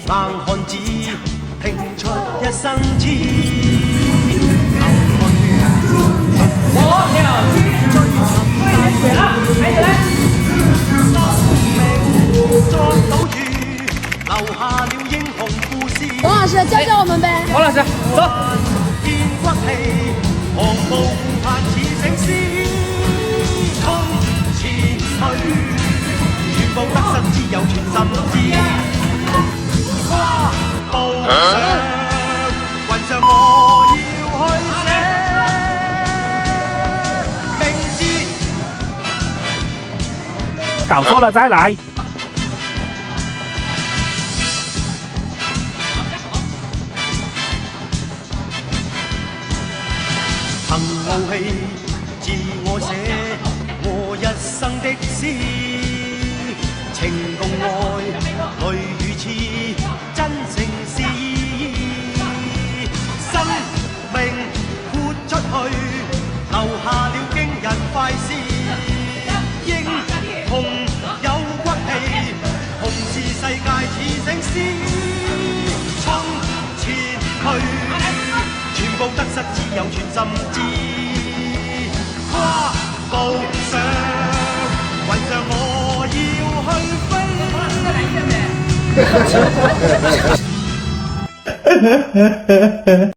硬漢子拼出一生痴。留下了英雄故事。董老师教教我們唄。王老師，走。見骨氣，昂步顧盼似醒獅，衝前去，全部得失只有全心知。跨步上，雲上我要去寫名字。搞錯了再來。憑傲氣，自我寫我一生的詩，情共愛，淚與痴，真情是意。生命豁出去，留下了驚人快事。英雄有骨氣，同是世界似醒獅，衝前去。全部得失只有全心知，跨步上，雲上我要去飛。